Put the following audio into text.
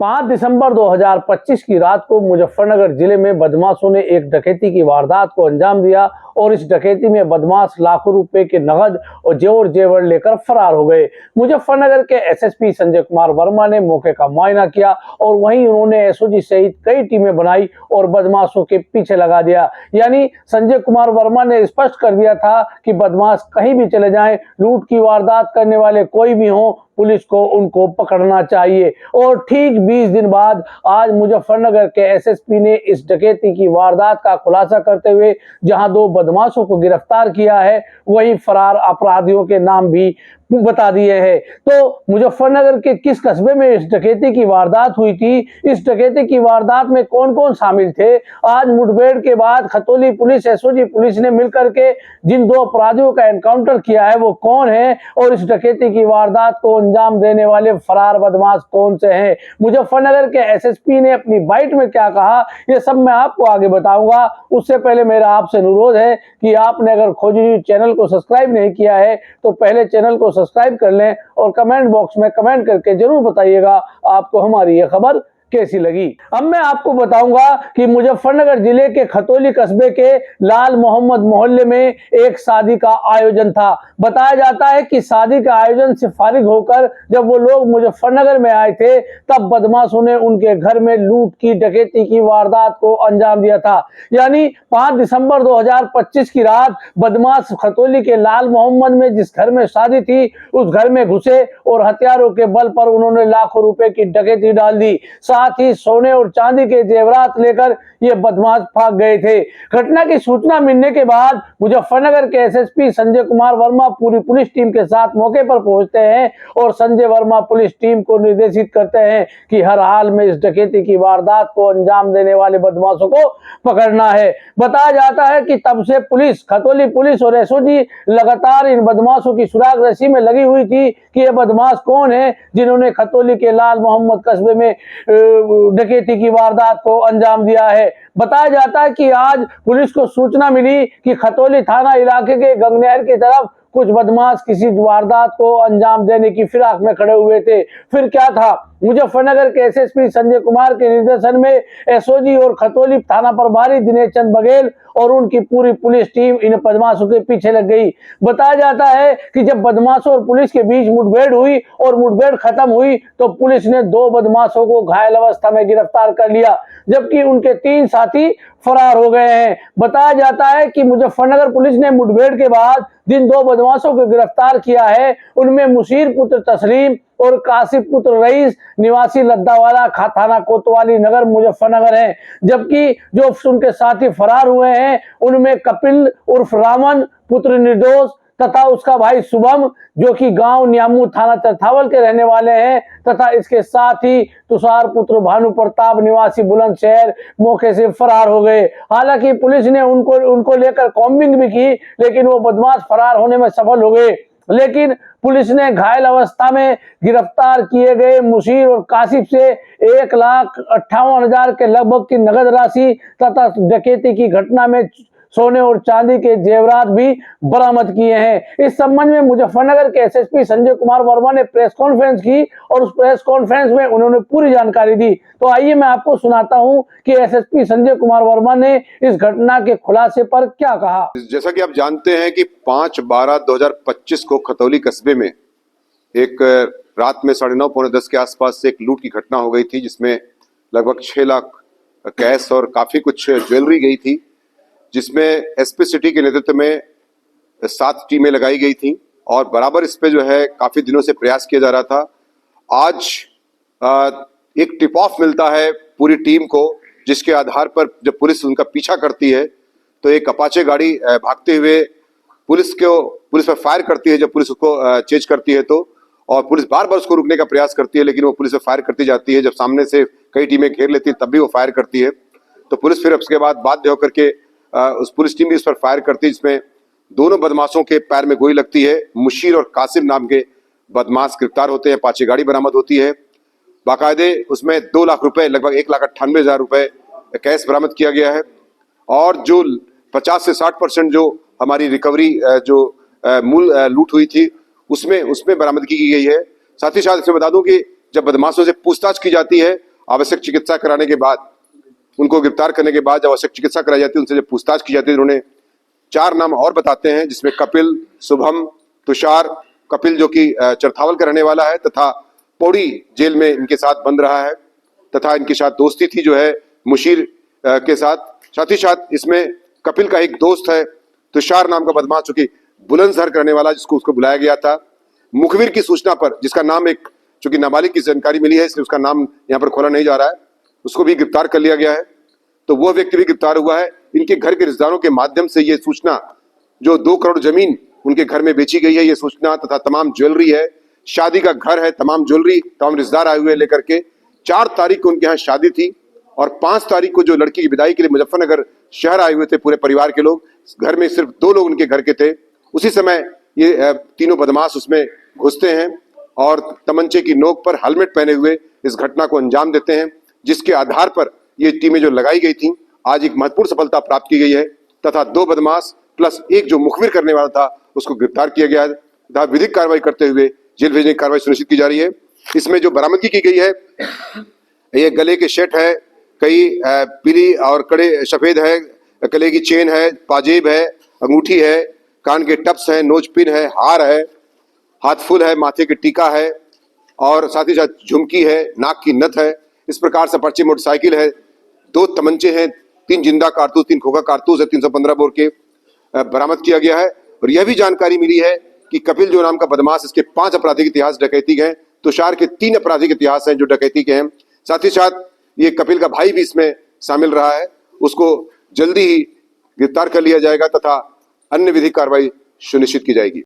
5 दिसंबर 2025 की रात को मुजफ्फरनगर जिले में बदमाशों ने एक डकैती की वारदात को अंजाम दिया और इस डकैती में बदमाश लाखों रुपए के नगद और जेवर लेकर फरार हो गए। मुजफ्फरनगर के एसएसपी संजय कुमार वर्मा ने मौके का मुआयना किया और वहीं उन्होंने एसओजी सहित कई टीमें बनाई और बदमाशों के पीछे लगा दिया। यानी संजय कुमार वर्मा ने स्पष्ट कर दिया था कि बदमाश कहीं भी चले जाएं, लूट की वारदात करने वाले कोई भी हों, पुलिस को उनको पकड़ना चाहिए। और ठीक 20 दिन बाद आज मुजफ्फरनगर के एसएसपी ने इस डकैती की वारदात का खुलासा करते हुए जहां 2 बदमाशों को गिरफ्तार किया है, वहीं फरार अपराधियों के नाम भी बता दिए हैं। तो मुजफ्फरनगर के किस कस्बे में इस डकैती की वारदात हुई थी, इस डकैती की वारदात में कौन कौन शामिल थे, आज मुठभेड़ के बाद खतौली पुलिस, एसओजी पुलिस ने मिलकर के जिन 2 अपराधियों का एनकाउंटर किया है वो कौन है और इस डकैती की वारदात को अंजाम देने वाले फरार बदमाश कौन से हैं, मुजफ्फरनगर के एसएसपी ने अपनी बाइट में क्या कहा, ये सब मैं आपको आगे बताऊंगा। उससे पहले मेरा आपसे अनुरोध है कि आपने अगर खोजी न्यूज चैनल को सब्सक्राइब नहीं किया है तो पहले चैनल को सब्सक्राइब कर लें और कमेंट बॉक्स में कमेंट करके जरूर बताइएगा आपको हमारी ये खबर कैसी लगी। अब मैं आपको बताऊंगा कि मुजफ्फरनगर जिले के खतौली कस्बे के लाल मोहम्मद मोहल्ले में एक शादी का आयोजन था। बताया जाता है कि शादी का आयोजन से फारिग होकर जब वो लोग मुजफ्फरनगर में आए थे तब बदमाशों ने उनके घर में लूट की, डकैती की वारदात को अंजाम दिया था। यानी 5 दिसंबर 2025 की रात बदमाश खतौली के लाल मोहम्मद में जिस घर में शादी थी उस घर में घुसे और हथियारों के बल पर उन्होंने लाखों रुपए की डकैती डाल दी। साथ ही सोने और चांदी के जेवरात लेकर ये बदमाश भाग गए थे। घटना की सूचना मिलने के बाद मुजफ्फरनगर के एसएसपी संजय कुमार वर्मा पूरी पुलिस टीम के साथ मौके पर पहुंचते हैं और संजय वर्मा पुलिस टीम को निर्देशित करते हैं कि हर हाल में इस डकैती की वारदात को अंजाम देने वाले बदमाशों को पकड़ना है। बताया जाता है कि तब से पुलिस, खतौली पुलिस और एसओजी लगातार इन बदमाशों की सुराग रस्सी में लगी हुई थी कि ये बदमाश कौन है जिन्होंने खतौली के लाल मोहम्मद कस्बे में डकैती की वारदात को अंजाम दिया है। बताया जाता है कि आज पुलिस को सूचना मिली कि खतौली थाना इलाके के गंगनहर की तरफ कुछ बदमाश किसी वारदात को अंजाम देने की फिराक में खड़े हुए थे। फिर क्या था, मुजफ्फरनगर के एसएसपी संजय कुमार के निर्देशन में एसओजी और खतौली थाना प्रभारी दिनेश चंद बघेल और उनकी पूरी पुलिस टीम इन बदमाशों के पीछे लग गई। बताया जाता है कि जब बदमाशों और पुलिस के बीच मुठभेड़ हुई और मुठभेड़ खत्म हुई तो पुलिस ने 2 बदमाशों को घायल अवस्था में गिरफ्तार कर लिया, जबकि उनके 3 साथी फरार हो गए हैं। बताया जाता है कि मुजफ्फरनगर पुलिस ने मुठभेड़ के बाद जिन 2 बदमाशों को गिरफ्तार किया है उनमें मुशीर पुत्र तस्लीम और कासिफ पुत्र रईस निवासी लद्दावाला थाना कोतवाली नगर मुजफ्फरनगर है, जबकि जो उनके साथी फरार हुए हैं उनमें कपिल उर्फ रामन पुत्र निर्दोष तथा उसका भाई शुभम जो कि गांव न्यामू थाना चरथावल के रहने वाले हैं तथा इसके साथ ही तुषार पुत्र भानु प्रताप निवासी बुलंदशहर मौके से फरार हो गए। हालांकि पुलिस ने उनको लेकर कॉम्बिंग भी की लेकिन वो बदमाश फरार होने में सफल हो गए। लेकिन पुलिस ने घायल अवस्था में गिरफ्तार किए गए मुशीर और कासिफ से 1,58,000 के लगभग की नगद राशि तथा डकैती की घटना में सोने और चांदी के जेवरात भी बरामद किए हैं। इस संबंध में मुजफ्फरनगर के एसएसपी संजय कुमार वर्मा ने प्रेस कॉन्फ्रेंस की और उस प्रेस कॉन्फ्रेंस में उन्होंने पूरी जानकारी दी। तो आइए मैं आपको सुनाता हूं कि एसएसपी संजय कुमार वर्मा ने इस घटना के खुलासे पर क्या कहा। जैसा कि आप जानते हैं कि 5/12/2025 को खतौली कस्बे में एक रात में 9:30 पौने 10 के आसपास एक लूट की घटना हो गई थी जिसमें लगभग 6 लाख कैश और काफी कुछ ज्वेलरी गई थी, जिसमें एसपी सिटी के नेतृत्व में 7 टीमें लगाई गई थी और बराबर इस पे जो है काफी दिनों से प्रयास किया जा रहा था। आज एक टिप ऑफ मिलता है पूरी टीम को जिसके आधार पर जब पुलिस उनका पीछा करती है तो एक अपाचे गाड़ी भागते हुए पुलिस पर फायर करती है। जब पुलिस उसको चेज करती है तो और पुलिस बार बार उसको रुकने का प्रयास करती है लेकिन वो पुलिस पर फायर करती जाती है। जब सामने से कई टीमें घेर लेती है तब भी वो फायर करती है तो पुलिस फिर उसके बाद बाध्य होकर के उस पुलिस टीम भी इस पर फायर करती है, जिसमें दोनों बदमाशों के पैर में गोली लगती है। मुशीर और कासिम नाम के बदमाश गिरफ्तार होते हैं, अपाचे गाड़ी बरामद होती है, बाकायदे उसमें 2 लाख रुपए लगभग 1,98,000 रुपए कैश बरामद किया गया है और जो 50 से 60% जो हमारी रिकवरी जो मूल लूट हुई थी उसमें बरामदगी की गई है। साथ ही साथ इसमें बता दूं कि जब बदमाशों से पूछताछ की जाती है आवश्यक चिकित्सा कराने के बाद, उनको गिरफ्तार करने के बाद जब आवश्यक चिकित्सा कराई जाती है, उनसे जब पूछताछ की जाती है, उन्होंने 4 नाम और बताते हैं, जिसमें कपिल, शुभम, तुषार। कपिल जो कि चरथावल का रहने वाला है तथा पौड़ी जेल में इनके साथ बंद रहा है, तथा इनके साथ दोस्ती थी जो है मुशीर के साथ ही साथ इसमें कपिल का एक दोस्त है तुषार नाम का बदमाश, जो कि बुलंदशहर करने वाला, जिसको उसको बुलाया गया था। मुखबिर की सूचना पर, जिसका नाम एक, चूंकि नाबालिग की जानकारी मिली है इसलिए उसका नाम यहाँ पर खोला नहीं जा रहा है, उसको भी गिरफ्तार कर लिया गया है। तो वह व्यक्ति भी गिरफ्तार हुआ है। इनके घर के रिश्तेदारों के माध्यम से ये सूचना, जो 2 करोड़ जमीन उनके घर में बेची गई है, ये सूचना तथा तमाम ज्वेलरी है, शादी का घर है, तमाम ज्वेलरी, तमाम रिश्तेदार आए हुए लेकर के। 4 तारीख को उनके यहाँ शादी थी और 5 तारीख को जो लड़की की विदाई के लिए मुजफ्फरनगर शहर आए हुए थे पूरे परिवार के लोग, घर में सिर्फ 2 लोग उनके घर के थे। उसी समय ये तीनों बदमाश उसमें घुसते हैं और तमंचे की नोक पर हेलमेट पहने हुए इस घटना को अंजाम देते हैं, जिसके आधार पर ये टीमें जो लगाई गई थी, आज एक महत्वपूर्ण सफलता प्राप्त की गई है तथा 2 बदमाश प्लस एक जो मुखबिर करने वाला था उसको गिरफ्तार किया गया है तथा विधिक कार्रवाई करते हुए जेल भेजने की कार्रवाई सुनिश्चित की जा रही है। इसमें जो बरामदगी की गई है, ये गले के सेट है, कई पीली और कड़े सफेद है, गले की चेन है, पाजेब है, अंगूठी है, कान के टप्स है, नोज पिन है, हार है, हाथ फुल है, माथे के टीका है और साथ ही साथ झुमकी है, नाक की नथ है। इस प्रकार से पर्ची मोटरसाइकिल है, 2 तमंचे हैं, 3 जिंदा कारतूस, 3 खोखा कारतूस है, 315 बोर के बरामद किया गया है। और यह भी जानकारी मिली है कि कपिल जो नाम का बदमाश, इसके 5 आपराधिक इतिहास डकैती के हैं, तुषार के 3 आपराधिक इतिहास हैं जो डकैती के हैं। साथ ही साथ ये कपिल का भाई भी इसमें शामिल रहा है, उसको जल्दी ही गिरफ्तार कर लिया जाएगा तथा अन्य विधिक कार्रवाई सुनिश्चित की जाएगी।